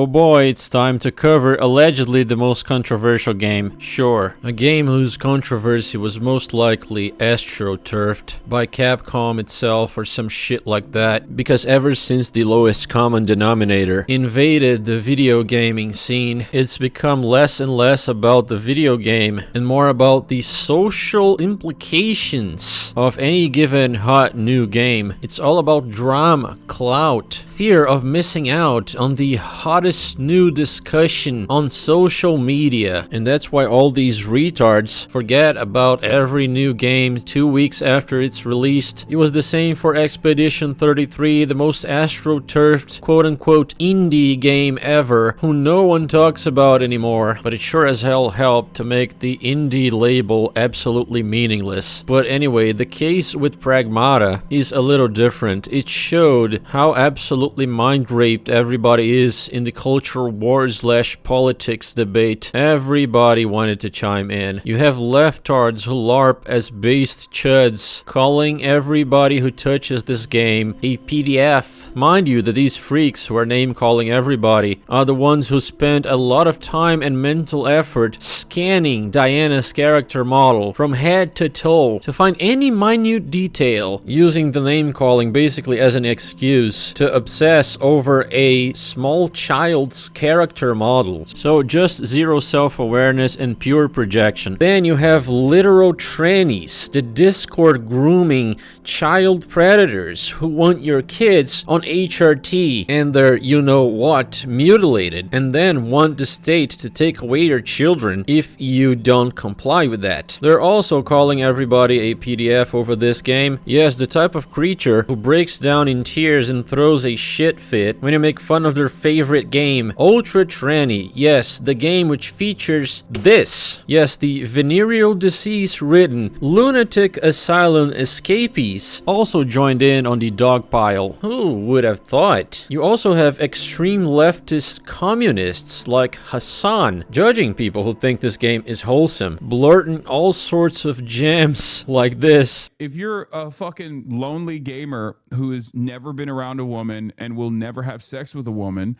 Oh boy, it's time to cover allegedly the most controversial game. Sure, a game whose controversy was most likely astroturfed by Capcom itself or some shit like that, because ever since the lowest common denominator invaded the video gaming scene, it's become less and less about the video game and more about the social implications of any given hot new game. It's all about drama, clout, fear of missing out on the hottest new discussion on social media, and that's why all these retards forget about every new game 2 weeks after it's released. It was the same for Expedition 33, the most astroturfed quote-unquote indie game ever, who no one talks about anymore, but it sure as hell helped to make the indie label absolutely meaningless. But anyway, the case with Pragmata is a little different. It showed how absolutely mind-raped everybody is in the culture war/politics debate. Everybody wanted to chime in. You have leftards who LARP as based chuds, calling everybody who touches this game a PDF. Mind you that these freaks who are name-calling everybody are the ones who spent a lot of time and mental effort scanning Diana's character model from head to toe to find any minute detail, using the name-calling basically as an excuse to obsess over a small child's character model. So just zero self-awareness and pure projection. Then you have literal trannies, the Discord grooming child predators who want your kids on HRT and their you-know-what mutilated, and then want the state to take away your children if you don't comply with that. They're also calling everybody a PDF over this game. Yes, the type of creature who breaks down in tears and throws a shit fit when you make fun of their favorite game, Ultra Tranny. Yes, the game which features this. Yes, the venereal disease-ridden lunatic asylum escapees also joined in on the dog pile. Who would have thought? You also have extreme leftist communists like Hassan judging people who think this game is wholesome, blurting all sorts of gems like this. If you're a fucking lonely gamer who has never been around a woman and will never have sex with a woman,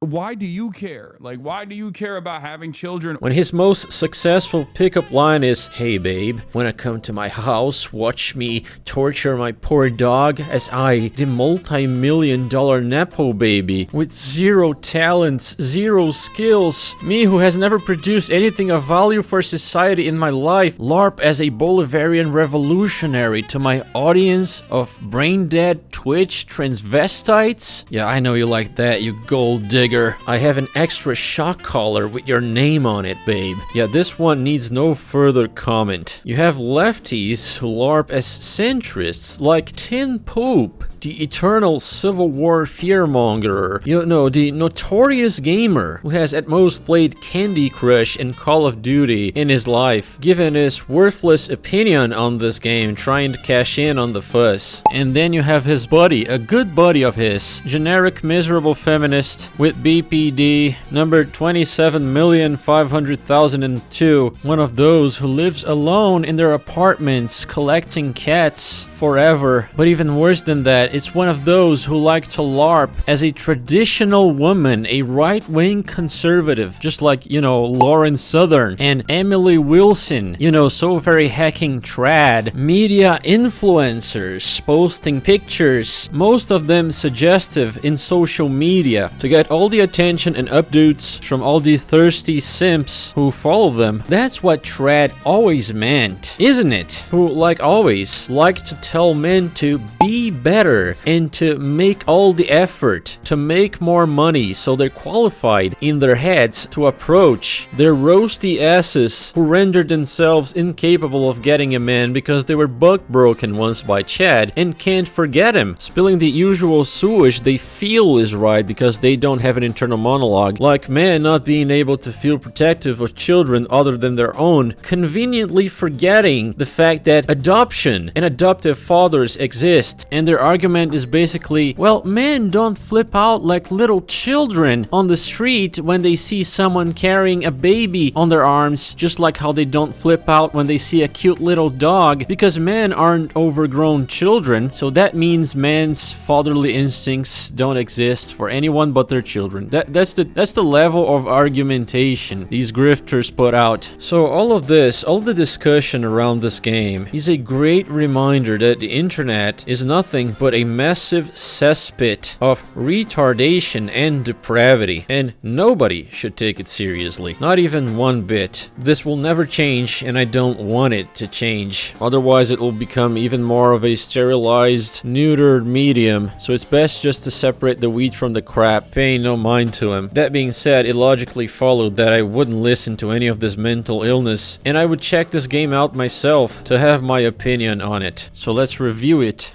why do you care? Like, why do you care about having children? When his most successful pickup line is, "Hey babe, wanna come to my house, watch me torture my poor dog as I, the multi-million-dollar Nepo baby, with zero talents, zero skills, me who has never produced anything of value for society in my life, LARP as a Bolivarian revolutionary to my audience of brain-dead Twitch transvestites? Yeah, I know you like that, you gold digger. I have an extra shock collar with your name on it, babe." Yeah, this one needs no further comment. You have lefties who LARP as centrists like Tin Poop, the eternal Civil War fearmongerer. You know, the notorious gamer who has at most played Candy Crush and Call of Duty in his life, given his worthless opinion on this game, trying to cash in on the fuss. And then you have his buddy, a good buddy of his, generic miserable feminist with BPD number 27,500,002, one of those who lives alone in their apartments collecting cats forever. But even worse than that, it's one of those who like to LARP as a traditional woman, a right-wing conservative, just like, you know, Lauren Southern and Emily Wilson, you know, so very hacking trad, media influencers posting pictures, most of them suggestive in social media, to get all the attention and updates from all the thirsty simps who follow them. That's what trad always meant, isn't it? Who, like always, like to tell men to be better and to make all the effort to make more money so they're qualified in their heads to approach their roasty asses who rendered themselves incapable of getting a man because they were bug broken once by Chad and can't forget him, spilling the usual sewage they feel is right because they don't have an internal monologue, like men not being able to feel protective of children other than their own, conveniently forgetting the fact that adoption and adoptive of fathers exist, and their argument is basically, well, men don't flip out like little children on the street when they see someone carrying a baby on their arms, just like how they don't flip out when they see a cute little dog, because men aren't overgrown children, so that means men's fatherly instincts don't exist for anyone but their children. That's the level of argumentation these grifters put out. So all the discussion around this game is a great reminder that the internet is nothing but a massive cesspit of retardation and depravity, and nobody should take it seriously, not even one bit. This will never change, and I don't want it to change. Otherwise it will become even more of a sterilized, neutered medium, so it's best just to separate the wheat from the crap, paying no mind to him. That being said, it logically followed that I wouldn't listen to any of this mental illness, and I would check this game out myself to have my opinion on it. So let's review it.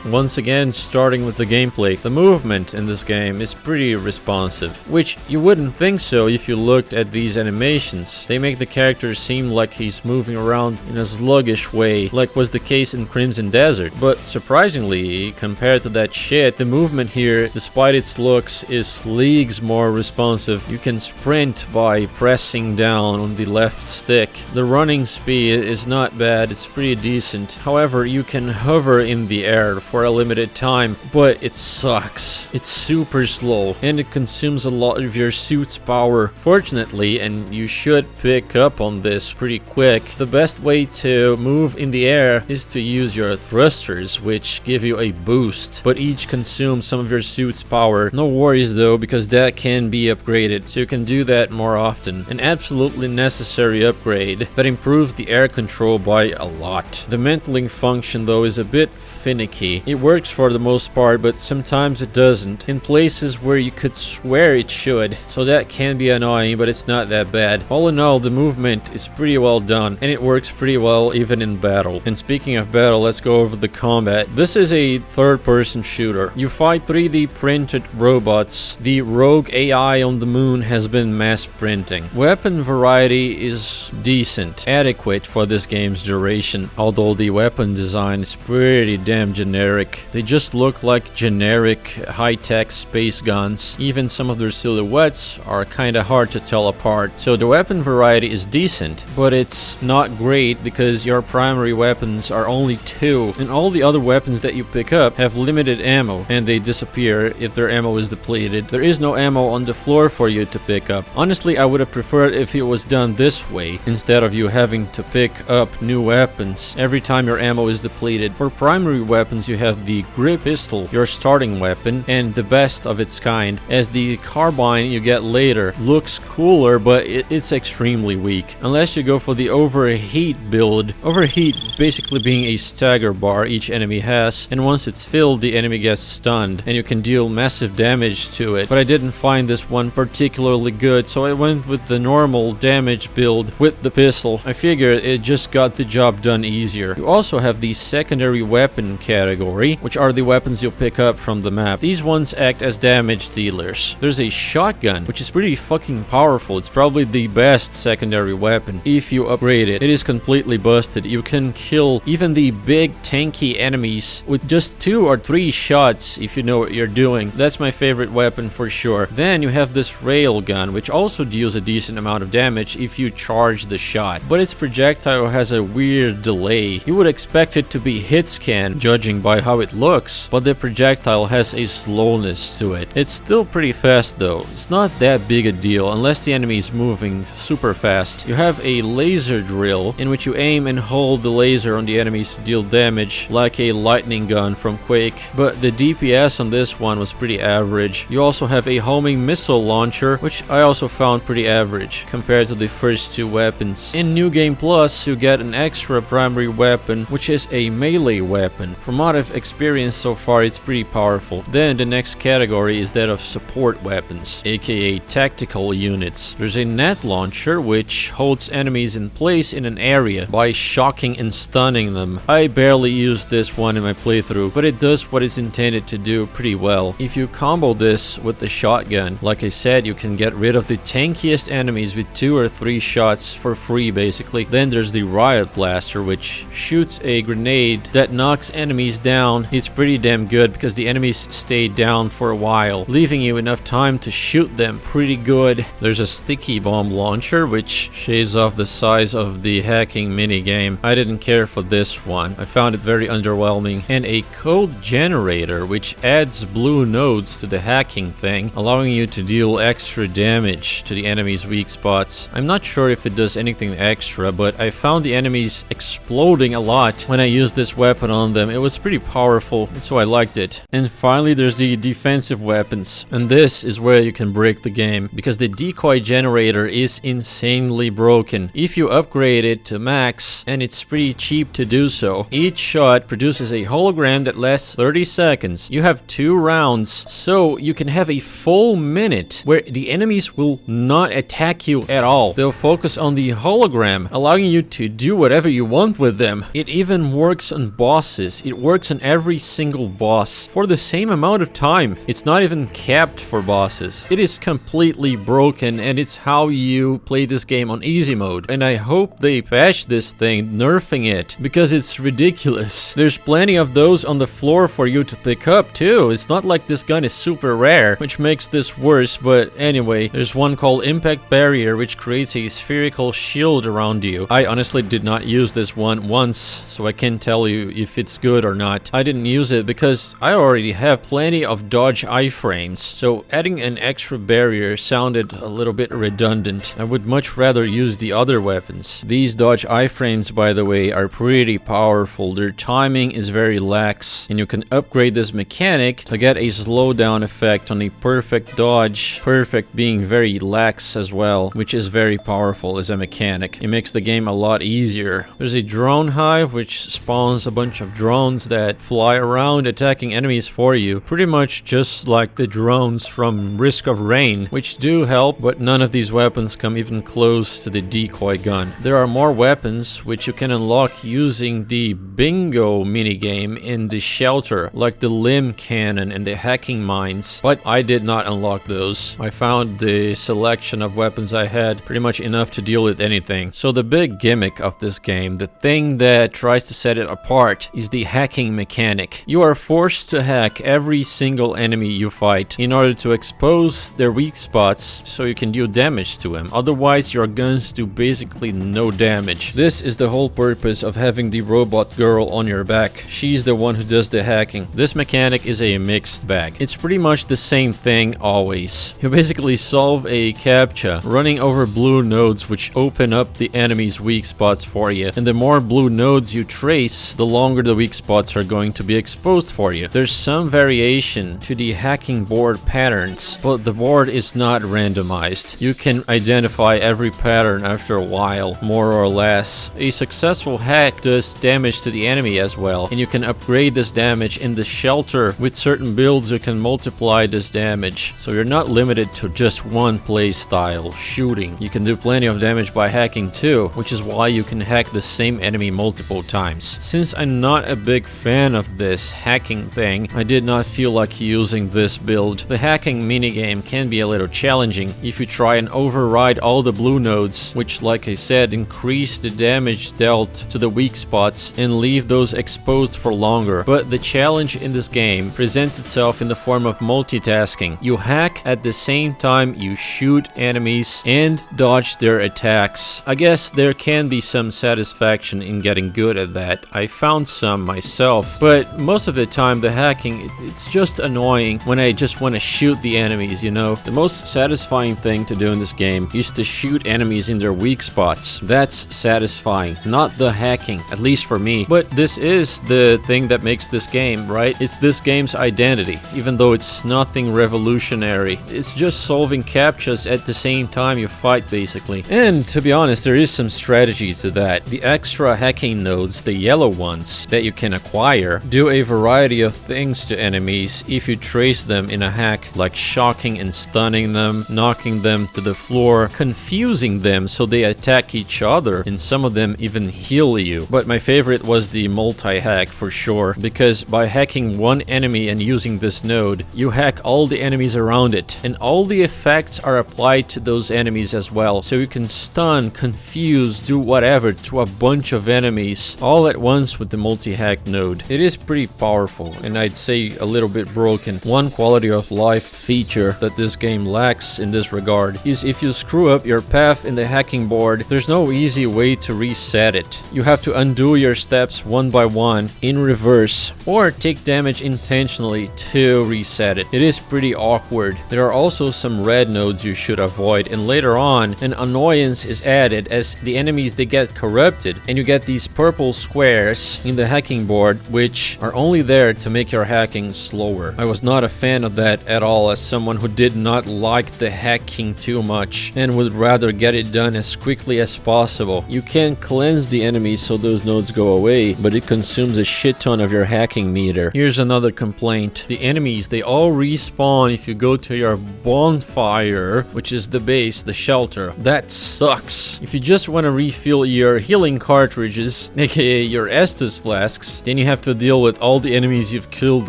Once again, starting with the gameplay, the movement in this game is pretty responsive, which you wouldn't think so if you looked at these animations. They make the character seem like he's moving around in a sluggish way, like was the case in Crimson Desert. But surprisingly, compared to that shit, the movement here, despite its looks, is leagues more responsive. You can sprint by pressing down on the left stick. The running speed is not bad, it's pretty decent. However, you can hover in the air for a limited time, but it sucks. It's super slow, and it consumes a lot of your suit's power. Fortunately, and you should pick up on this pretty quick, the best way to move in the air is to use your thrusters, which give you a boost, but each consume some of your suit's power. No worries though, because that can be upgraded, so you can do that more often. An absolutely necessary upgrade that improves the air control by a lot. The mantling function though is a bit finicky. It works for the most part, but sometimes it doesn't, in places where you could swear it should, so that can be annoying, but it's not that bad. All in all, the movement is pretty well done, and it works pretty well even in battle. And speaking of battle, let's go over the combat. This is a third-person shooter. You fight 3D printed robots. The rogue AI on the moon has been mass printing. Weapon variety is decent, adequate for this game's duration, although the weapon design is pretty damn generic. They just look like generic high-tech space guns. Even some of their silhouettes are kinda hard to tell apart. So the weapon variety is decent, but it's not great because your primary weapons are only 2, and all the other weapons that you pick up have limited ammo, and they disappear if their ammo is depleted. There is no ammo on the floor for you to pick up. Honestly, I would have preferred if it was done this way, instead of you having to pick up new weapons every time your ammo is depleted. For primary weapons, you have the grip pistol, your starting weapon, and the best of its kind, as the carbine you get later looks cooler, but it's extremely weak. Unless you go for the overheat build. Overheat basically being a stagger bar each enemy has, and once it's filled, the enemy gets stunned, and you can deal massive damage to it. But I didn't find this one particularly good, so I went with the normal damage build with the pistol. I figured it just got the job done easier. You also have the secondary weapon category, which are the weapons you'll pick up from the map. These ones act as damage dealers. There's a shotgun, which is pretty fucking powerful. It's probably the best secondary weapon if you upgrade it. It is completely busted. You can kill even the big tanky enemies with just 2 or 3 shots if you know what you're doing. That's my favorite weapon for sure. Then you have this rail gun, which also deals a decent amount of damage if you charge the shot, but its projectile has a weird delay. You would expect it to be hit scan, judging by how it looks, but the projectile has a slowness to it. It's still pretty fast though. It's not that big a deal unless the enemy is moving super fast. You have a laser drill, in which you aim and hold the laser on the enemies to deal damage, like a lightning gun from Quake, but the DPS on this one was pretty average. You also have a homing missile launcher, which I also found pretty average compared to the first 2 weapons. In New Game Plus, you get an extra primary weapon, which is a melee weapon. From what I've I've experienced so far, it's pretty powerful. Then the next category is that of support weapons, aka tactical units. There's a net launcher which holds enemies in place in an area by shocking and stunning them. I barely used this one in my playthrough, but it does what it's intended to do pretty well. If you combo this with the shotgun, like I said, you can get rid of the tankiest enemies with 2 or 3 shots for free basically. Then there's the riot blaster, which shoots a grenade that knocks enemies down. It's pretty damn good because the enemies stay down for a while, leaving you enough time to shoot them pretty good. There's a sticky bomb launcher which shaves off the size of the hacking minigame. I didn't care for this one. I found it very underwhelming. And a code generator which adds blue nodes to the hacking thing, allowing you to deal extra damage to the enemy's weak spots. I'm not sure if it does anything extra, but I found the enemies exploding a lot when I used this weapon on them. It was pretty powerful, so I liked it. And finally there's the defensive weapons, and this is where you can break the game because the decoy generator is insanely broken. If you upgrade it to max, and it's pretty cheap to do so, each shot produces a hologram that lasts 30 seconds. You have 2 rounds, so you can have a full minute where the enemies will not attack you at all. They'll focus on the hologram, allowing you to do whatever you want with them. It even works on bosses. It works on every single boss for the same amount of time. It's not even capped for bosses. It is completely broken, and it's how you play this game on easy mode. And I hope they patch this thing, nerfing it, because it's ridiculous. There's plenty of those on the floor for you to pick up too. It's not like this gun is super rare, which makes this worse, but anyway, there's one called Impact Barrier which creates a spherical shield around you. I honestly did not use this one once, so I can't tell you if it's good or not. I didn't use it because I already have plenty of dodge iframes, so adding an extra barrier sounded a little bit redundant. I would much rather use the other weapons. These dodge iframes, by the way, are pretty powerful. Their timing is very lax, and you can upgrade this mechanic to get a slowdown effect on a perfect dodge. Perfect being very lax as well, which is very powerful as a mechanic. It makes the game a lot easier. There's a drone hive which spawns a bunch of drones that fly around attacking enemies for you, pretty much just like the drones from Risk of Rain, which do help, but none of these weapons come even close to the decoy gun. There are more weapons which you can unlock using the bingo minigame in the shelter, like the limb cannon and the hacking mines, but I did not unlock those. I found the selection of weapons I had pretty much enough to deal with anything. So the big gimmick of this game, the thing that tries to set it apart, is the hacking mechanic. You are forced to hack every single enemy you fight in order to expose their weak spots so you can deal damage to them. Otherwise, your guns do basically no damage. This is the whole purpose of having the robot girl on your back. She's the one who does the hacking. This mechanic is a mixed bag. It's pretty much the same thing always. You basically solve a captcha running over blue nodes which open up the enemy's weak spots for you, and the more blue nodes you trace, the longer the weak spots are going to be exposed for you. There's some variation to the hacking board patterns, but the board is not randomized. You can identify every pattern after a while, more or less. A successful hack does damage to the enemy as well, and you can upgrade this damage in the shelter. With certain builds you can multiply this damage, so you're not limited to just one play style, shooting. You can do plenty of damage by hacking too, which is why you can hack the same enemy multiple times. Since I'm not a big fan of this hacking thing, I did not feel like using this build. The hacking minigame can be a little challenging if you try and override all the blue nodes, which, like I said, increase the damage dealt to the weak spots and leave those exposed for longer. But the challenge in this game presents itself in the form of multitasking. You hack at the same time you shoot enemies and dodge their attacks. I guess there can be some satisfaction in getting good at that. I found some myself, but most of the time the hacking, it's just annoying when I just want to shoot the enemies, you know? The most satisfying thing to do in this game is to shoot enemies in their weak spots. That's satisfying, not the hacking, at least for me. But this is the thing that makes this game, right? It's this game's identity, even though it's nothing revolutionary. It's just solving captchas at the same time you fight, basically. And to be honest, there is some strategy to that. The extra hacking nodes, the yellow ones that you can acquire, fire do a variety of things to enemies if you trace them in a hack, like shocking and stunning them, knocking them to the floor, confusing them so they attack each other, and some of them even heal you. But my favorite was the multi-hack for sure, because by hacking one enemy and using this node, you hack all the enemies around it, and all the effects are applied to those enemies as well, so you can stun, confuse, do whatever to a bunch of enemies all at once with the multi-hack node. It is pretty powerful, and I'd say a little bit broken. One quality of life feature that this game lacks in this regard is if you screw up your path in the hacking board, there's no easy way to reset it. You have to undo your steps one by one in reverse, or take damage intentionally to reset it. It is pretty awkward. There are also some red nodes you should avoid, and later on an annoyance is added as the enemies, they get corrupted, and you get these purple squares in the hacking board which are only there to make your hacking slower. I was not a fan of that at all, as someone who did not like the hacking too much and would rather get it done as quickly as possible. You can cleanse the enemies so those nodes go away, but it consumes a shit ton of your hacking meter. Here's another complaint. The enemies, they all respawn if you go to your bonfire, which is the base, the shelter. That sucks. If you just want to refill your healing cartridges, aka your Estus flasks, then you have to deal with all the enemies you've killed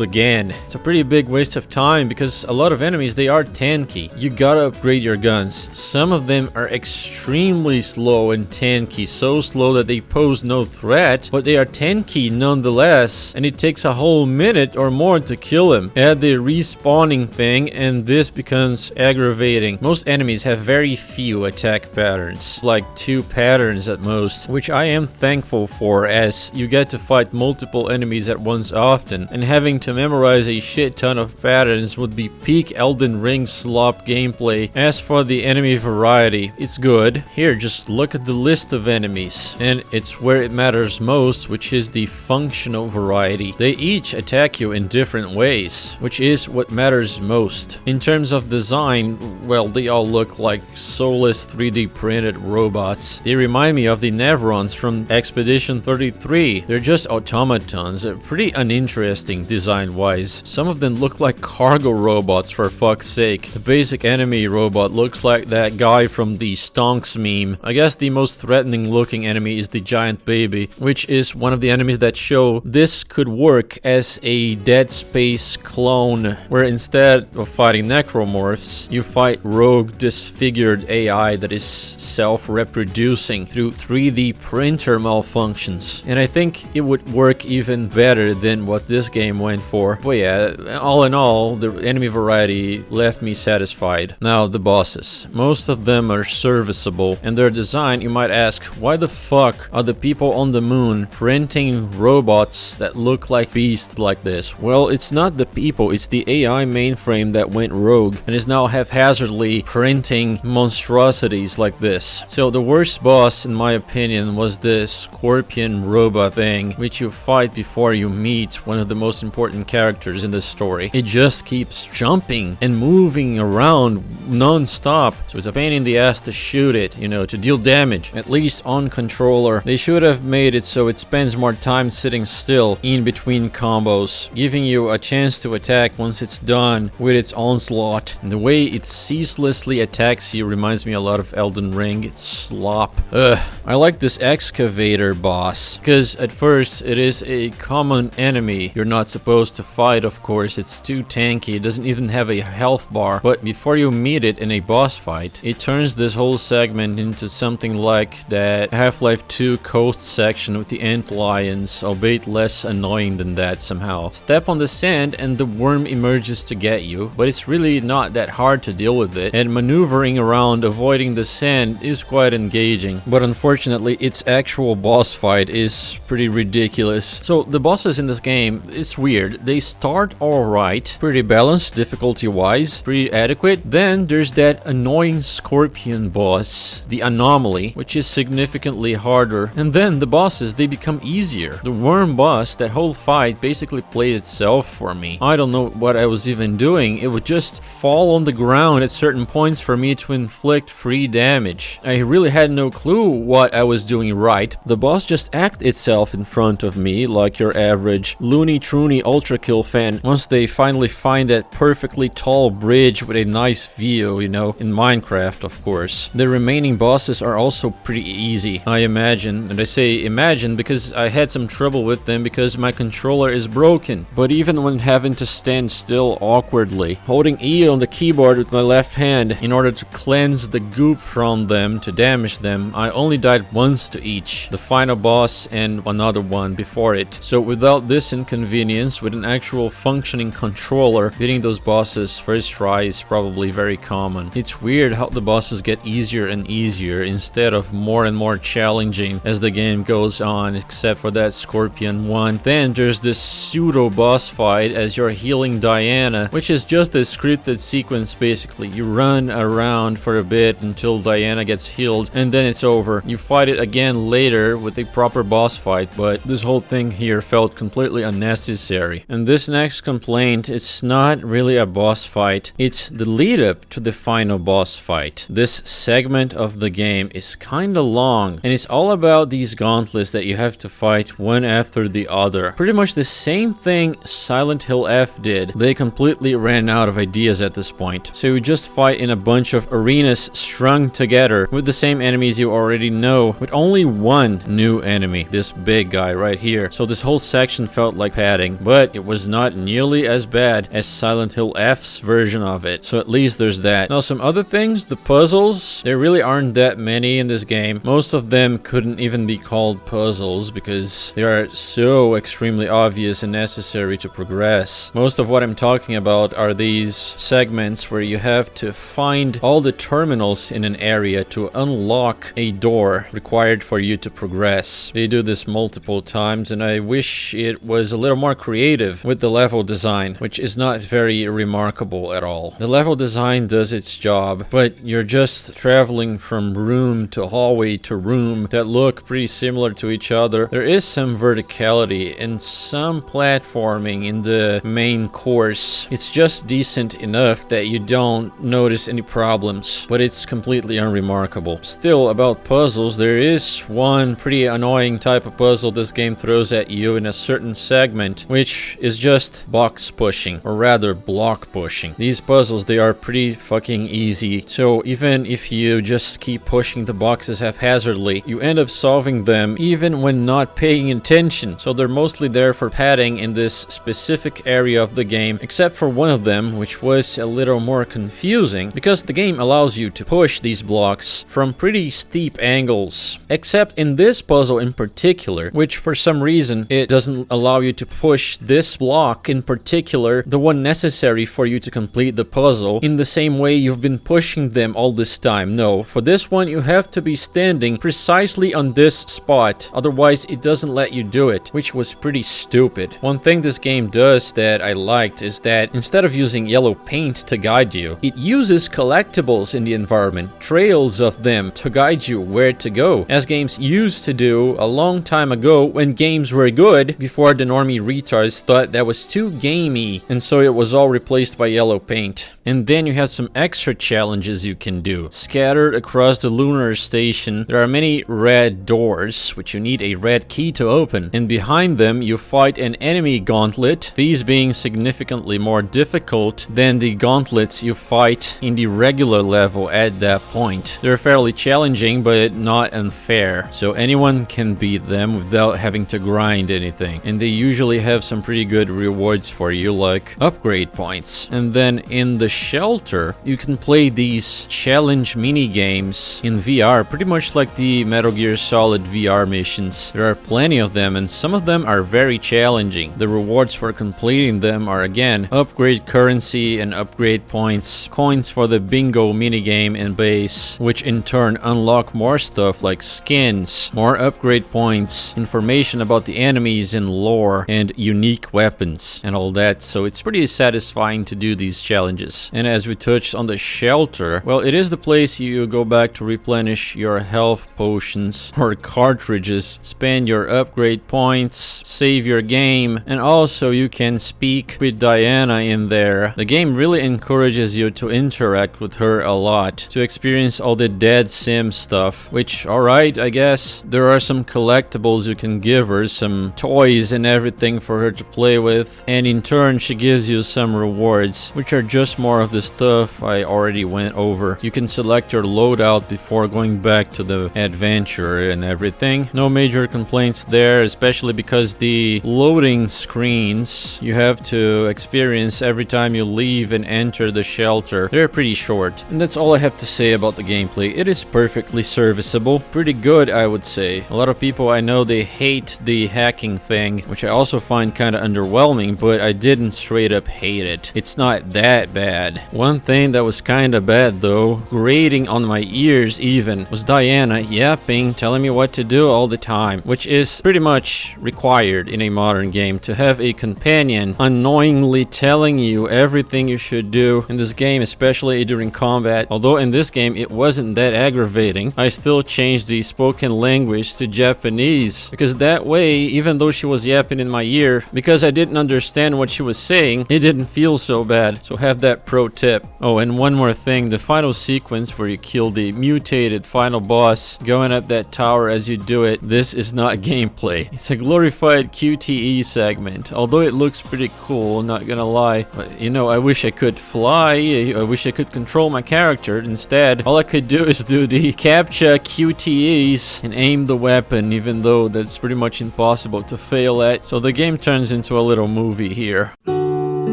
again. It's a pretty big waste of time because a lot of enemies, they are tanky. You gotta upgrade your guns. Some of them are extremely slow and tanky, so slow that they pose no threat, but they are tanky nonetheless, and it takes a whole minute or more to kill them. Add the respawning thing and this becomes aggravating. Most enemies have very few attack patterns, like 2 patterns at most, which I am thankful for, as you get to fight multiple enemies at once often, and having to memorize a shit ton of patterns would be peak Elden Ring slop gameplay. As for the enemy variety, it's good. Here, just look at the list of enemies, and it's where it matters most, which is the functional variety. They each attack you in different ways, which is what matters most. In terms of design, well, they all look like soulless 3D printed robots. They remind me of the Nevrons from Expedition 33. They're just automatons, pretty uninteresting design-wise. Some of them look like cargo robots, for fuck's sake. The basic enemy robot looks like that guy from the Stonks meme. I guess the most threatening looking enemy is the giant baby, which is one of the enemies that show this could work as a Dead Space clone, where instead of fighting necromorphs, you fight rogue disfigured AI that is self-reproducing through 3D printer malfunctions. And I think it would work even better than what this game went for. But yeah, all in all, the enemy variety left me satisfied. Now, the bosses. Most of them are serviceable, and their design, you might ask, why the fuck are the people on the moon printing robots that look like beasts like this? Well, it's not the people, it's the AI mainframe that went rogue and is now haphazardly printing monstrosities like this. So the worst boss, in my opinion, was the scorpion robot thing, which you fight before you meet one of the most important characters in the story. It just keeps jumping and moving around non-stop, so it's a pain in the ass to shoot it, you know, to deal damage. At least on controller, they should have made it so it spends more time sitting still in between combos, giving you a chance to attack once it's done with its onslaught. And the way it ceaselessly attacks you reminds me a lot of Elden Ring. It's slop. I like this excavator boss, because at first it is a common enemy you're not supposed to fight, of course. It's too tanky, it doesn't even have a health bar, but before you meet it in a boss fight, it turns this whole segment into something like that Half-Life 2 coast section with the ant lions, albeit less annoying than that somehow. Step on the sand and the worm emerges to get you, but it's really not that hard to deal with it, and maneuvering around avoiding the sand is quite engaging. But unfortunately, its actual boss fight is pretty ridiculous. So the bosses in this game, it's weird. They start alright, pretty balanced difficulty-wise, pretty adequate. Then there's that annoying scorpion boss, the anomaly, which is significantly harder. And then the bosses, they become easier. The worm boss, that whole fight basically played itself for me. I don't know what I was even doing. It would just fall on the ground at certain points for me to inflict free damage. I really had no clue what I was doing right. The boss just acted itself in front of me like like your average loony troony ultra kill fan once they finally find that perfectly tall bridge with a nice view, you know, in Minecraft, of course. The remaining bosses are also pretty easy, I imagine, and I say imagine because I had some trouble with them because my controller is broken. But even when having to stand still awkwardly, holding E on the keyboard with my left hand in order to cleanse the goop from them to damage them, I only died once to each, the final boss and another one before it. So without this inconvenience, with an actual functioning controller, beating those bosses first try is probably very common. It's weird how the bosses get easier and easier instead of more and more challenging as the game goes on, except for that Scorpion one. Then there's this pseudo boss fight as you're healing Diana, which is just a scripted sequence basically. You run around for a bit until Diana gets healed and then it's over. You fight it again later with a proper boss fight, but this whole thing here felt completely unnecessary. And this next complaint, it's not really a boss fight, it's the lead up to the final boss fight. This segment of the game is kinda long and it's all about these gauntlets that you have to fight one after the other. Pretty much the same thing Silent Hill F did. They completely ran out of ideas at this point. So you just fight in a bunch of arenas strung together with the same enemies you already know, with only one new enemy, this big guy right here. So this whole section felt like padding, but it was not nearly as bad as Silent Hill F's version of it. So at least there's that. Now some other things, the puzzles, there really aren't that many in this game. Most of them couldn't even be called puzzles because they are so extremely obvious and necessary to progress. Most of what I'm talking about are these segments where you have to find all the terminals in an area to unlock a door required for you to progress. They do this multiple times and I wish it was a little more creative with the level design, which is not very remarkable at all. The level design does its job, but you're just traveling from room to hallway to room that look pretty similar to each other. There is some verticality and some platforming in the main course. It's just decent enough that you don't notice any problems, but it's completely unremarkable. Still, about puzzles, there is one pretty annoying type of puzzle this game throws at you in a certain segment, which is just box pushing, or rather block pushing. These puzzles, they are pretty fucking easy, so even if you just keep pushing the boxes haphazardly, you end up solving them even when not paying attention. So they're mostly there for padding in this specific area of the game, except for one of them, which was a little more confusing because the game allows you to push these blocks from pretty steep angles. Except in this puzzle in particular, which for some reason it doesn't allow you to push this block in particular, the one necessary for you to complete the puzzle, in the same way you've been pushing them all this time. No, for this one you have to be standing precisely on this spot, otherwise it doesn't let you do it, which was pretty stupid. One thing this game does that I liked is that instead of using yellow paint to guide you, it uses collectibles in the environment, trails of them, to guide you where to go, as games used to do a long time ago when games were good, before the normie retards thought that was too gamey, and so it was all replaced by yellow paint. And then you have some extra challenges you can do. Scattered across the lunar station, there are many red doors, which you need a red key to open, and behind them you fight an enemy gauntlet, these being significantly more difficult than the gauntlets you fight in the regular level at that point. They're fairly challenging, but not unfair, so anyone can beat them without having to grind anything, and they usually have some pretty good rewards for you, like upgrade points. And then in the shelter, you can play these challenge mini games in VR, pretty much like the Metal Gear Solid VR missions. There are plenty of them, and some of them are very challenging. The rewards for completing them are again upgrade currency and upgrade points, coins for the bingo minigame and base, which in turn unlock more stuff like skins, more upgrade points, information about the enemies and lore, and unique weapons and all that. So it's pretty satisfying to do these challenges. And as we touched on the shelter, well, it is the place you go back to replenish your health potions or cartridges, spend your upgrade points, save your game, and also you can speak with Diana in there. The game really encourages you to interact with her a lot, to experience all the dead sim stuff, which, alright, I guess. There are some collectibles you can give her, some some toys and everything for her to play with, and in turn she gives you some rewards, which are just more of the stuff I already went over. You can select your loadout before going back to the adventure and everything. No major complaints there, especially because the loading screens you have to experience every time you leave and enter the shelter, they're pretty short. And that's all I have to say about the gameplay. It is perfectly serviceable, pretty good I would say. A lot of people I know, they hate the hacking thing, which I also find kind of underwhelming, but I didn't straight up hate it. It's not that bad. One thing that was kind of bad though, grating on my ears even, was Diana yapping, telling me what to do all the time, which is pretty much required in a modern game, to have a companion unknowingly telling you everything you should do in this game, especially during combat. Although in this game it wasn't that aggravating, I still changed the spoken language to Japanese, because that way, even though she was yapping in my ear, because I didn't understand what she was saying, it didn't feel so bad. So have that pro tip. Oh, and one more thing, the final sequence where you kill the mutated final boss, going up that tower as you do it, this is not gameplay. It's a glorified QTE segment, although it looks pretty cool, not gonna lie. But you know, I wish I could fly, I wish I could control my character. Instead, all I could do is do the captcha QTEs and aim the weapon, even though that's pretty much impossible to fail at. So the game turns into a little movie here.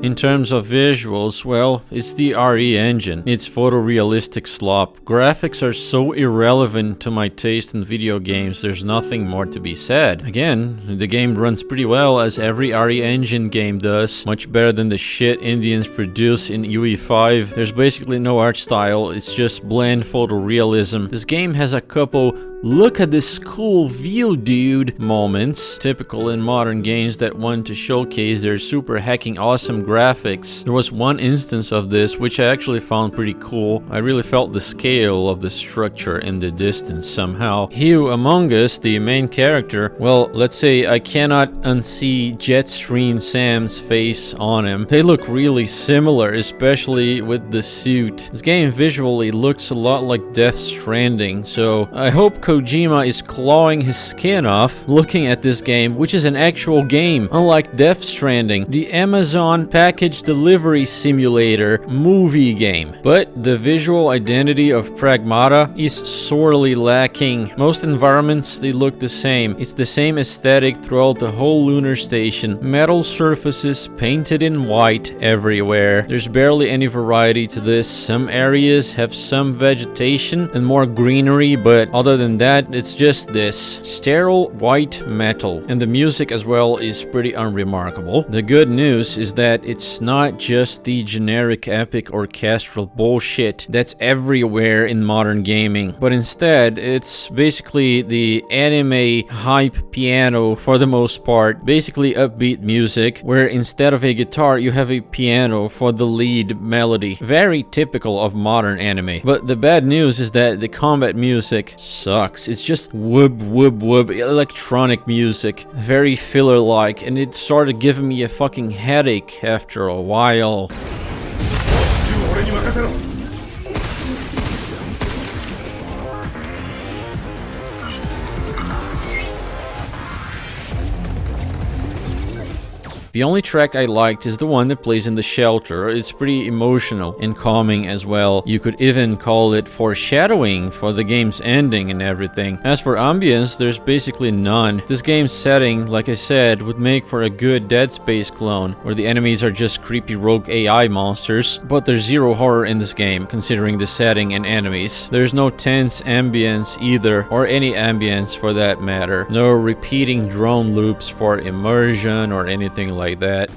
In terms of visuals, well, it's the RE engine. It's photorealistic slop. Graphics are so irrelevant to my taste in video games, there's nothing more to be said. Again, the game runs pretty well, as every RE engine game does. Much better than the shit Indians produce in UE5. There's basically no art style, it's just bland photorealism. This game has a couple "look at this cool view, dude" moments, typical in modern games that want to showcase their super hacking awesome graphics. There was one instance of this which I actually found pretty cool. I really felt the scale of the structure in the distance somehow. Hugh Among Us, the main character, well, let's say I cannot unsee Jetstream Sam's face on him. They look really similar, especially with the suit. This game visually looks a lot like Death Stranding, so I hope Kojima is clawing his skin off looking at this game, which is an actual game, unlike Death Stranding, the Amazon package delivery simulator movie game. But the visual identity of Pragmata is sorely lacking. Most environments, they look the same. It's the same aesthetic throughout the whole lunar station. Metal surfaces painted in white everywhere. There's barely any variety to this. Some areas have some vegetation and more greenery, but other than that, it's just this sterile white metal. And the music as well is pretty unremarkable. The good news is that it's not just the generic epic orchestral bullshit that's everywhere in modern gaming, but instead it's basically the anime hype piano for the most part. Basically upbeat music where instead of a guitar you have a piano for the lead melody. Very typical of modern anime. But the bad news is that the combat music sucks. It's just whoop whoop whoop electronic music, very filler like, and it started giving me a fucking headache after a while. The only track I liked is the one that plays in the shelter. It's pretty emotional and calming as well. You could even call it foreshadowing for the game's ending and everything. As for ambience, there's basically none. This game's setting, like I said, would make for a good Dead Space clone, where the enemies are just creepy rogue AI monsters, but there's zero horror in this game, considering the setting and enemies. There's no tense ambience either, or any ambience for that matter. No repeating drone loops for immersion or anything like that.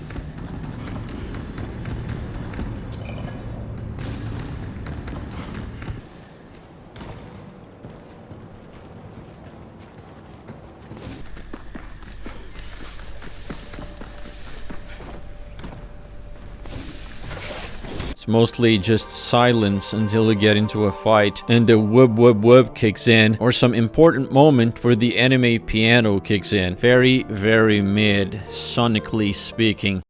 It's mostly just silence until you get into a fight and the whoop whoop whoop kicks in, or some important moment where the anime piano kicks in. Very, very mid, sonically speaking.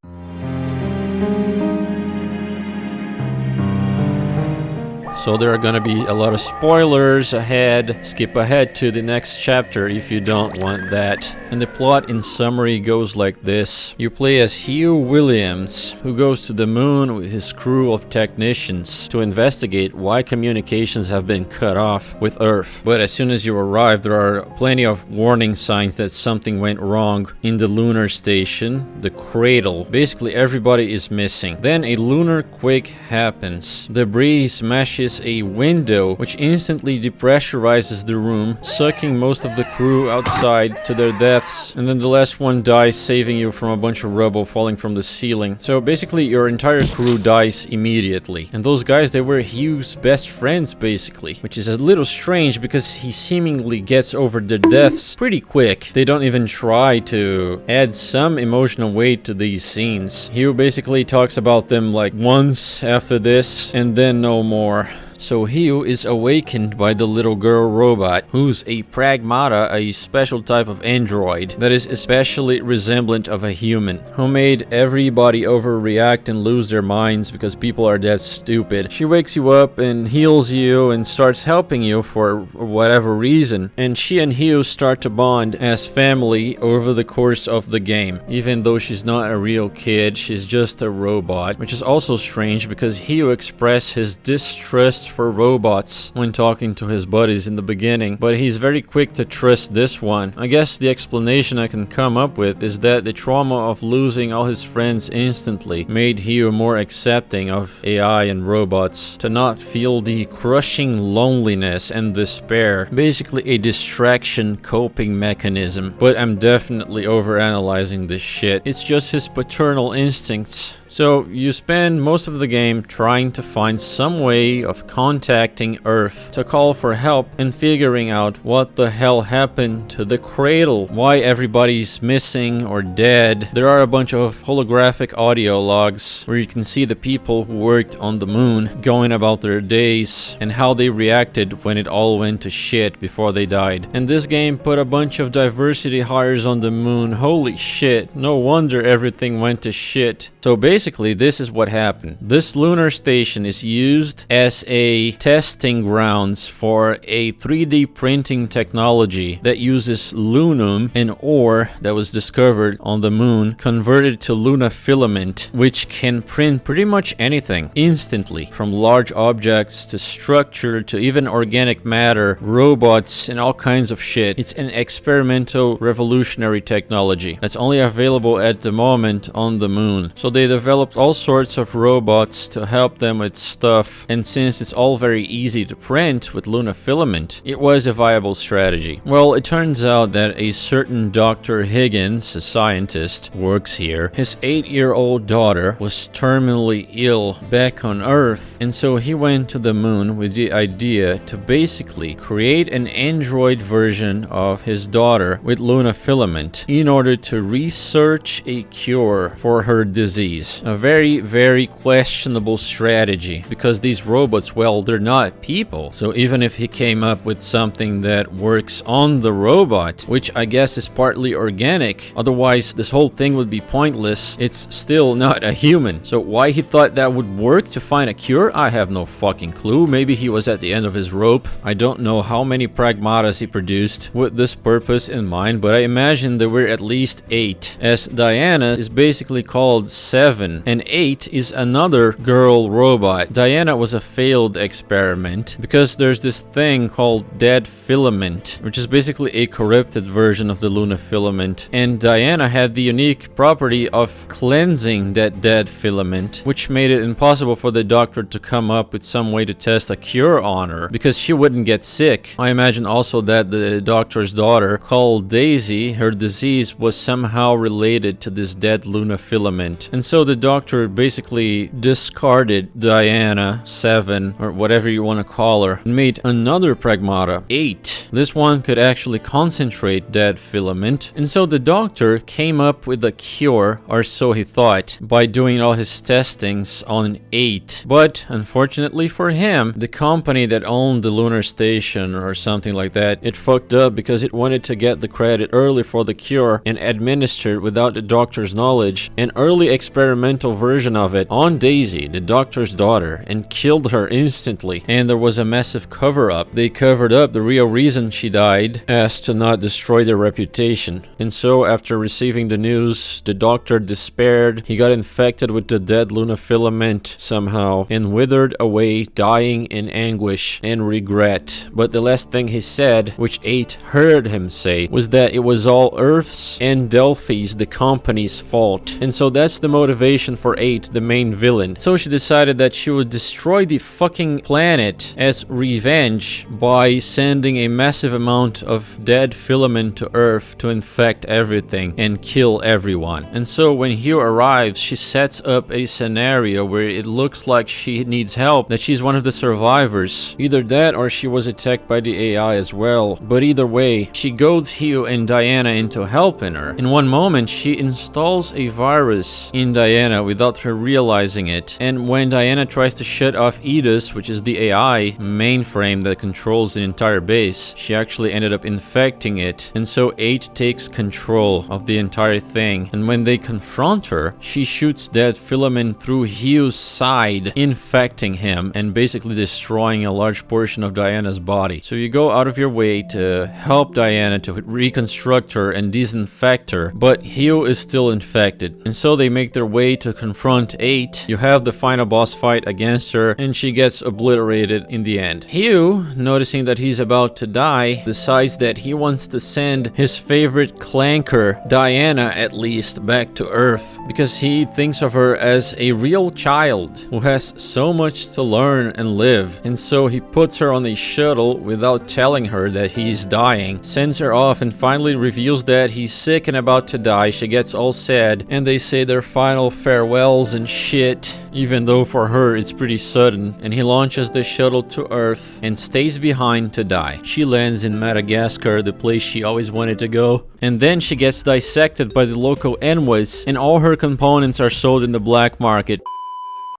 So there are gonna be a lot of spoilers ahead. Skip ahead to the next chapter if you don't want that. And the plot in summary goes like this. You play as Hugh Williams, who goes to the moon with his crew of technicians to investigate why communications have been cut off with Earth. But as soon as you arrive, there are plenty of warning signs that something went wrong in the lunar station, the cradle. Basically everybody is missing. Then a lunar quake happens. Debris smashes a window, which instantly depressurizes the room, sucking most of the crew outside to their deaths. And then the last one dies, saving you from a bunch of rubble falling from the ceiling. So basically your entire crew dies immediately. And those guys, they were Hugh's best friends basically, which is a little strange because he seemingly gets over their deaths pretty quick. They don't even try to add some emotional weight to these scenes. Hugh basically talks about them like once after this and then no more. So Hugh is awakened by the little girl robot, who's a Pragmata, a special type of android that is especially resemblant of a human, who made everybody overreact and lose their minds because people are that stupid. She wakes you up and heals you and starts helping you for whatever reason, and she and Hugh start to bond as family over the course of the game. Even though she's not a real kid, she's just a robot, which is also strange because Hugh expressed his distrust for robots when talking to his buddies in the beginning, but he's very quick to trust this one. I guess the explanation I can come up with is that the trauma of losing all his friends instantly made Hugh more accepting of AI and robots, to not feel the crushing loneliness and despair. Basically a distraction coping mechanism, but I'm definitely overanalyzing this shit. It's just his paternal instincts. So you spend most of the game trying to find some way of contacting Earth to call for help and figuring out what the hell happened to the cradle, why everybody's missing or dead. There are a bunch of holographic audio logs where you can see the people who worked on the moon going about their days and how they reacted when it all went to shit before they died. And this game put a bunch of diversity hires on the moon. Holy shit, no wonder everything went to shit. So basically, this is what happened. This lunar station is used as a testing grounds for a 3D printing technology that uses lunum, an ore that was discovered on the moon, converted to Luna filament, which can print pretty much anything instantly, from large objects to structure to even organic matter, robots, and all kinds of shit. It's an experimental revolutionary technology that's only available at the moment on the moon. So they developed all sorts of robots to help them with stuff, and since it's all very easy to print with Luna filament, it was a viable strategy. Well, it turns out that a certain Dr. Higgins, a scientist, works here. His 8-year-old daughter was terminally ill back on Earth, and so he went to the moon with the idea to basically create an android version of his daughter with Luna filament in order to research a cure for her disease. A very, very questionable strategy, because these robots, well, they're not people. So even if he came up with something that works on the robot, which I guess is partly organic, otherwise this whole thing would be pointless, it's still not a human. So why he thought that would work to find a cure, I have no fucking clue. Maybe he was at the end of his rope. I don't know how many Pragmatas he produced with this purpose in mind, but I imagine there were at least 8, as Diana is basically called 7, and 8 is another girl robot. Diana was a failed experiment because there's this thing called dead filament, which is basically a corrupted version of the Luna filament, and Diana had the unique property of cleansing that dead filament, which made it impossible for the doctor to come up with some way to test a cure on her because she wouldn't get sick. I imagine also that the doctor's daughter, called Daisy, her disease was somehow related to this dead Luna filament, and so the doctor basically discarded Diana 7, or whatever you want to call her, and made another Pragmata 8. This one could actually concentrate dead filament, and so the doctor came up with a cure, or so he thought, by doing all his testings on 8. But unfortunately for him, the company that owned the lunar station or something like that, it fucked up because it wanted to get the credit early for the cure and administered without the doctor's knowledge an early experimental version of it on Daisy, the doctor's daughter, and killed her instantly instantly, and there was a massive cover-up. They covered up the real reason she died as to not destroy their reputation. And so, after receiving the news, the doctor despaired. He got infected with the dead Luna filament somehow and withered away, dying in anguish and regret. But the last thing he said, which 8 heard him say, was that it was all Earth's and Delphi's, the company's, fault. And so that's the motivation for 8, the main villain. So she decided that she would destroy the fucking planet as revenge by sending a massive amount of dead filament to Earth to infect everything and kill everyone. And so when Hugh arrives, she sets up a scenario where it looks like she needs help, that she's one of the survivors. Either that or she was attacked by the AI as well. But either way, she goads Hugh and Diana into helping her. In one moment, she installs a virus in Diana without her realizing it. And when Diana tries to shut off Edis, which is the AI mainframe that controls the entire base, she actually ended up infecting it. And so 8 takes control of the entire thing. And when they confront her, she shoots that filament through Hugh's side, infecting him and basically destroying a large portion of Diana's body. So you go out of your way to help Diana to reconstruct her and disinfect her, but Hugh is still infected. And so they make their way to confront 8. You have the final boss fight against her, and she gets obliterated in the end. Hugh, noticing that he's about to die, decides that he wants to send his favorite clanker, Diana at least, back to Earth, because he thinks of her as a real child who has so much to learn and live. And so he puts her on a shuttle without telling her that he's dying, sends her off, and finally reveals that he's sick and about to die. She gets all sad, and they say their final farewells and shit, even though for her it's pretty sudden. And he launches the shuttle to Earth and stays behind to die. She lands in Madagascar, the place she always wanted to go, and then she gets dissected by the local envoys, and all her components are sold in the black market.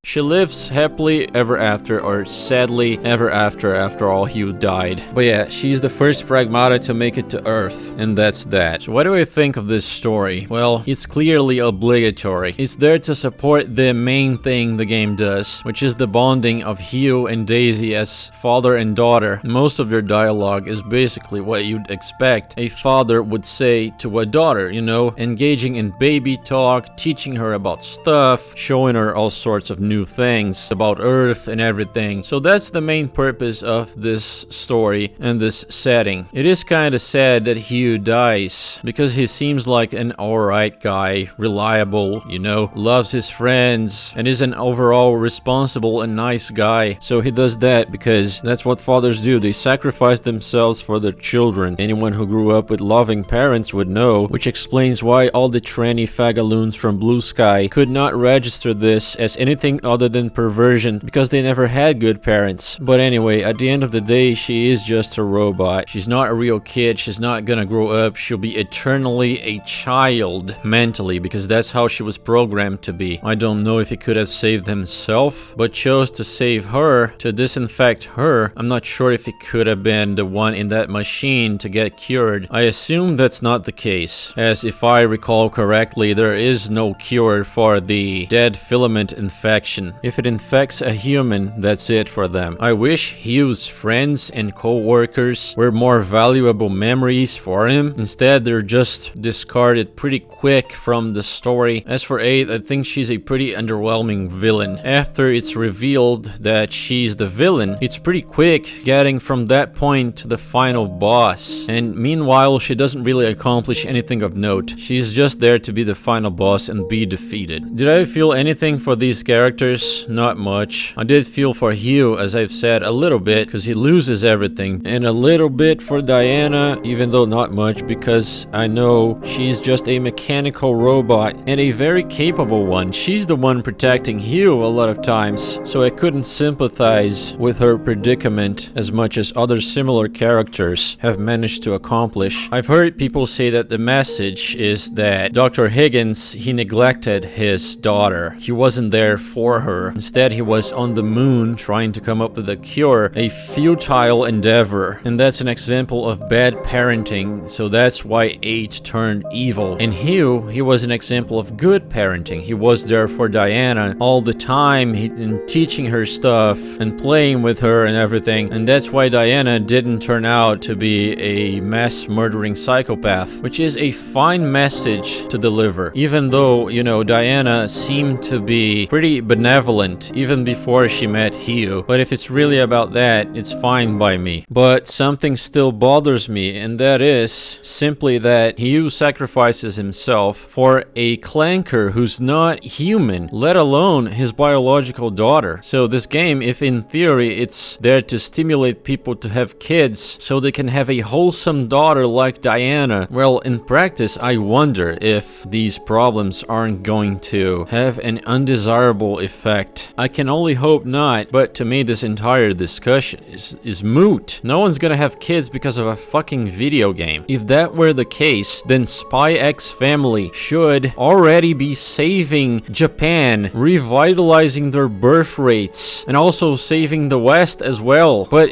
She lives happily ever after, or sadly ever after all Hugh died. But yeah, she's the first Pragmata to make it to Earth, and that's that. So what do I think of this story? Well, it's clearly obligatory. It's there to support the main thing the game does, which is the bonding of Hugh and Daisy as father and daughter. Most of their dialogue is basically what you'd expect a father would say to a daughter, you know, engaging in baby talk, teaching her about stuff, showing her all sorts of new things about Earth and everything. So that's the main purpose of this story and this setting. It is kind of sad that Hugh dies, because he seems like an alright guy, reliable, you know, loves his friends, and is an overall responsible and nice guy. So he does that because that's what fathers do. They sacrifice themselves for their children. Anyone who grew up with loving parents would know, which explains why all the tranny fagaloons from Blue Sky could not register this as anything other than perversion, because they never had good parents. But anyway, at the end of the day, she is just a robot. She's not a real kid. She's not gonna grow up. She'll be eternally a child mentally, because that's how she was programmed to be. I don't know if he could have saved himself, but chose to save her, to disinfect her. I'm not sure if he could have been the one in that machine to get cured. I assume that's not the case, as if I recall correctly, there is no cure for the dead filament infection. If it infects a human, that's it for them. I wish Hugh's friends and co-workers were more valuable memories for him. Instead, they're just discarded pretty quick from the story. As for 8, I think she's a pretty underwhelming villain. After it's revealed that she's the villain, it's pretty quick getting from that point to the final boss. And meanwhile, she doesn't really accomplish anything of note. She's just there to be the final boss and be defeated. Did I feel anything for these characters? Not much. I did feel for Hugh, as I've said, a little bit, because he loses everything, and a little bit for Diana, even though not much, because I know she's just a mechanical robot, and a very capable one. She's the one protecting Hugh a lot of times, so I couldn't sympathize with her predicament as much as other similar characters have managed to accomplish. I've heard people say that the message is that Dr. Higgins, he neglected his daughter. He wasn't there for for her. Instead, he was on the moon trying to come up with a cure, a futile endeavor. And that's an example of bad parenting, so that's why 8 turned evil. And Hugh, he was an example of good parenting. He was there for Diana all the time, and teaching her stuff and playing with her and everything. And that's why Diana didn't turn out to be a mass murdering psychopath, which is a fine message to deliver. Even though, you know, Diana seemed to be pretty benevolent even before she met Hugh. But if it's really about that, it's fine by me. But something still bothers me, and that is simply that Hugh sacrifices himself for a clanker who's not human, let alone his biological daughter. So this game, if in theory it's there to stimulate people to have kids so they can have a wholesome daughter like Diana, well, in practice, I wonder if these problems aren't going to have an undesirable effect. I can only hope not, but to me this entire discussion is moot. No one's gonna have kids because of a fucking video game. If that were the case, then Spy X Family should already be saving Japan, revitalizing their birth rates, and also saving the West as well. But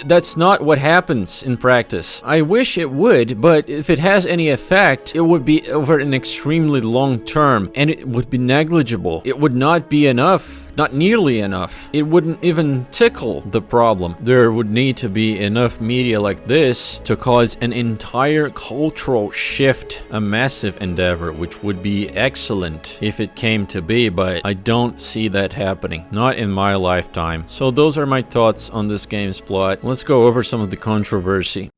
that's not what happens in practice. I wish it would, but if it has any effect, it would be over an extremely long term, and it would be negligible. It would not be enough. Not nearly enough. It wouldn't even tickle the problem. There would need to be enough media like this to cause an entire cultural shift, a massive endeavor, which would be excellent if it came to be, but I don't see that happening. Not in my lifetime. So those are my thoughts on this game's plot. Let's go over some of the controversy.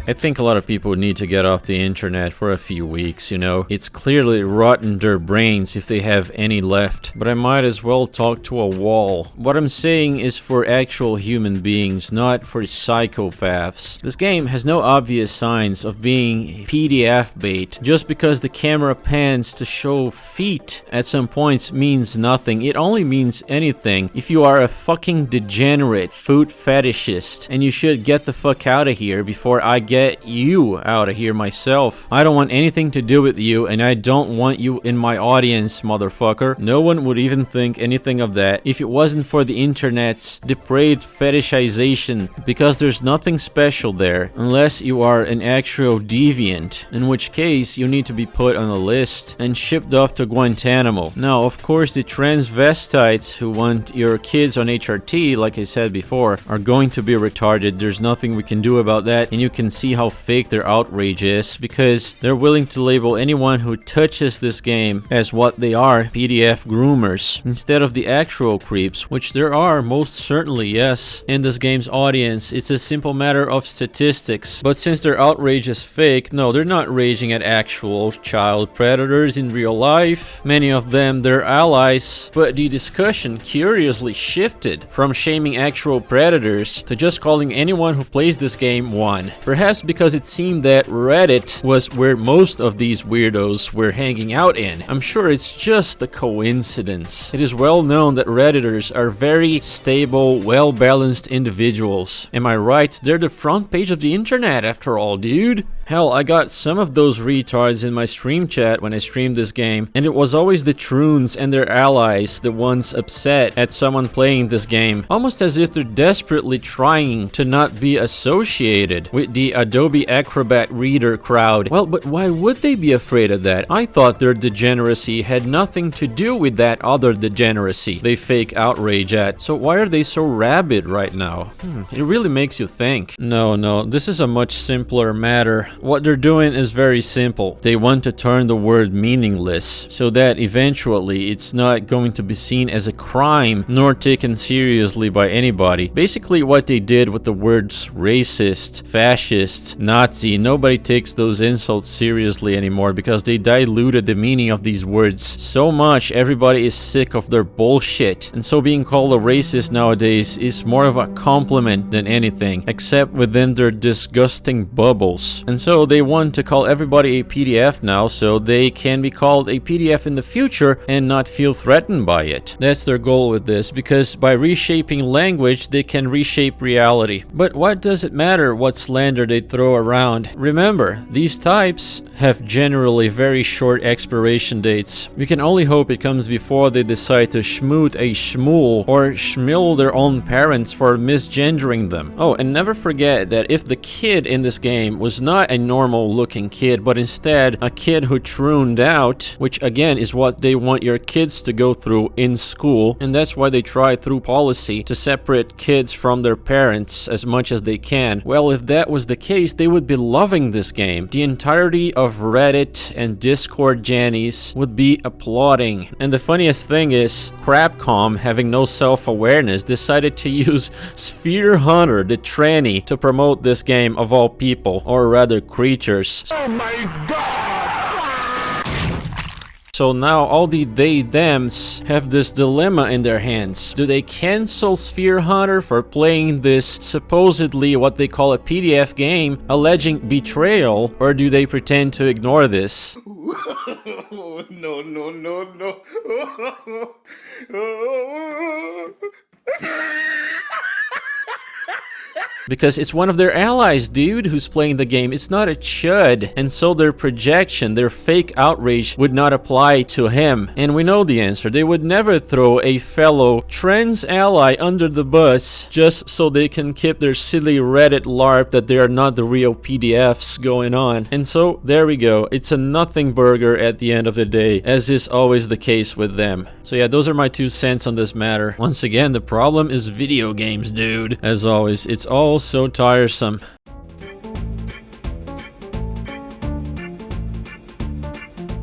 I think a lot of people need to get off the internet for a few weeks, you know. It's clearly rotten their brains if they have any left. But I might as well talk to a wall. What I'm saying is for actual human beings, not for psychopaths. This game has no obvious signs of being PDF bait. Just because the camera pans to show feet at some points means nothing. It only means anything if you are a fucking degenerate food fetishist. And you should get the fuck out of here before I get you out of here myself. I don't want anything to do with you, and I don't want you in my audience, motherfucker. No one would even think anything of that if it wasn't for the internet's depraved fetishization, because there's nothing special there unless you are an actual deviant, in which case you need to be put on a list and shipped off to Guantanamo. Now, of course, the transvestites who want your kids on HRT, like I said before, are going to be retarded. There's nothing we can do about that, and you can see how fake their outrage is, because they're willing to label anyone who touches this game as what they are, PDF groomers, instead of the actual creeps, which there are most certainly, yes, in this game's audience. It's a simple matter of statistics. But since their outrage is fake, no, they're not raging at actual child predators in real life. Many of them, they're allies. But the discussion curiously shifted from shaming actual predators to just calling anyone who plays this game one. Perhaps because it seemed that Reddit was where most of these weirdos were hanging out in. I'm sure it's just a coincidence. It is well known that Redditors are very stable, well-balanced individuals. Am I right? They're the front page of the internet after all, dude. Hell, I got some of those retards in my stream chat when I streamed this game, and it was always the troons and their allies, the ones upset at someone playing this game, almost as if they're desperately trying to not be associated with the Adobe Acrobat Reader crowd. Well, but why would they be afraid of that? I thought their degeneracy had nothing to do with that other degeneracy they fake outrage at. So why are they so rabid right now? It really makes you think. No, this is a much simpler matter. What they're doing is very simple. They want to turn the word meaningless so that eventually it's not going to be seen as a crime nor taken seriously by anybody. Basically what they did with the words racist, fascist, Nazi, nobody takes those insults seriously anymore because they diluted the meaning of these words so much everybody is sick of their bullshit. And so being called a racist nowadays is more of a compliment than anything, except within their disgusting bubbles. And So they want to call everybody a PDF now, so they can be called a PDF in the future and not feel threatened by it. That's their goal with this, because by reshaping language, they can reshape reality. But what does it matter what slander they throw around? Remember, these types have generally very short expiration dates. We can only hope it comes before they decide to schmoot a schmool or schmill their own parents for misgendering them. Oh, and never forget that if the kid in this game was not a normal looking kid, but instead a kid who trooned out, which again is what they want your kids to go through in school, and that's why they try through policy to separate kids from their parents as much as they can. Well, if that was the case, they would be loving this game. The entirety of Reddit and Discord Jannies would be applauding. And the funniest thing is, Crapcom, having no self-awareness, decided to use Sphere Hunter, the tranny, to promote this game of all people, or rather creatures. Oh my god! So now all the they-thems have this dilemma in their hands. Do they cancel Sphere Hunter for playing this supposedly what they call a PDF game alleging betrayal, or do they pretend to ignore this? No, no, no, no. Because it's one of their allies, dude, who's playing the game. It's not a chud. And so their projection, their fake outrage would not apply to him. And we know the answer. They would never throw a fellow trans ally under the bus just so they can keep their silly Reddit LARP that they are not the real PDFs going on. And so there we go. It's a nothing burger at the end of the day, as is always the case with them. So yeah, those are my 2 cents on this matter. Once again, the problem is video games, dude. As always, it's all so tiresome.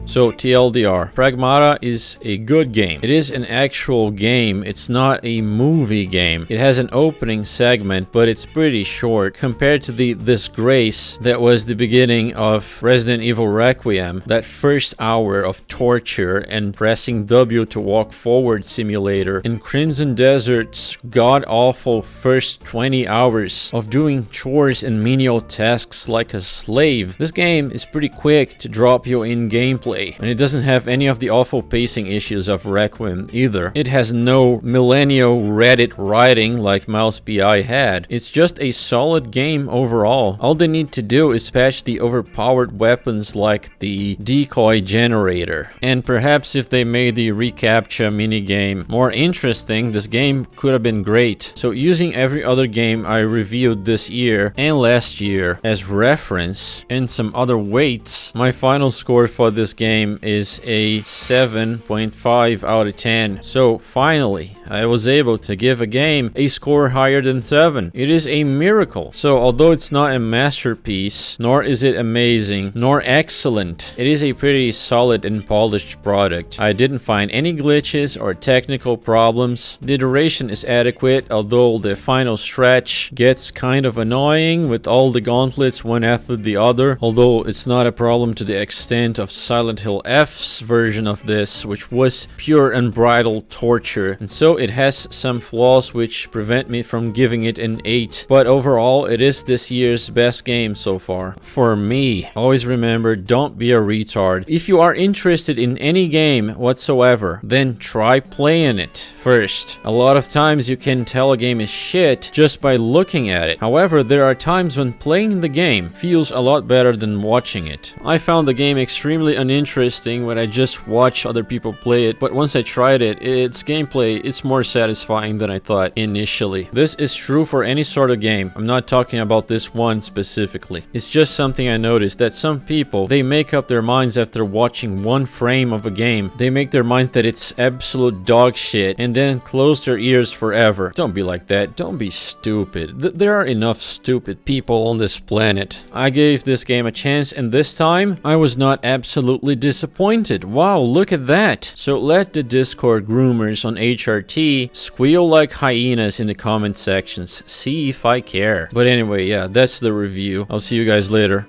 So TLDR, Pragmata is a good game. It is an actual game. It's not a movie game. It has an opening segment, but it's pretty short compared to the disgrace that was the beginning of Resident Evil Requiem. That first hour of torture and pressing W to walk forward simulator, and Crimson Desert's god-awful first 20 hours of doing chores and menial tasks like a slave. This game is pretty quick to drop you in gameplay. And it doesn't have any of the awful pacing issues of Requiem either. It has no millennial Reddit writing like Mouse BI had. It's just a solid game overall. All they need to do is patch the overpowered weapons like the decoy generator. And perhaps if they made the reCAPTCHA minigame more interesting, this game could have been great. So using every other game I reviewed this year and last year as reference and some other weights, my final score for this game is a 7.5 out of 10. So finally, I was able to give a game a score higher than 7. It is a miracle. So although it's not a masterpiece, nor is it amazing, nor excellent, it is a pretty solid and polished product. I didn't find any glitches or technical problems. The duration is adequate, although the final stretch gets kind of annoying with all the gauntlets one after the other, although it's not a problem to the extent of Silent Hill F's version of this, which was pure unbridled torture. And so it has some flaws which prevent me from giving it an 8. But overall, it is this year's best game so far. For me, always remember, don't be a retard. If you are interested in any game whatsoever, then try playing it first. A lot of times you can tell a game is shit just by looking at it. However, there are times when playing the game feels a lot better than watching it. I found the game extremely uninteresting when I just watch other people play it, but once I tried it, its gameplay is more satisfying than I thought initially. This is true for any sort of game. I'm not talking about this one specifically. It's just something I noticed that some people, they make up their minds after watching one frame of a game. They make their minds that it's absolute dog shit and then close their ears forever. Don't be like that. Don't be stupid. There are enough stupid people on this planet. I gave this game a chance, and this time I was not absolutely disappointed. Wow, look at that. So let the Discord groomers on HRT squeal like hyenas in the comment sections. See if I care. But anyway, yeah, that's the review. I'll see you guys later.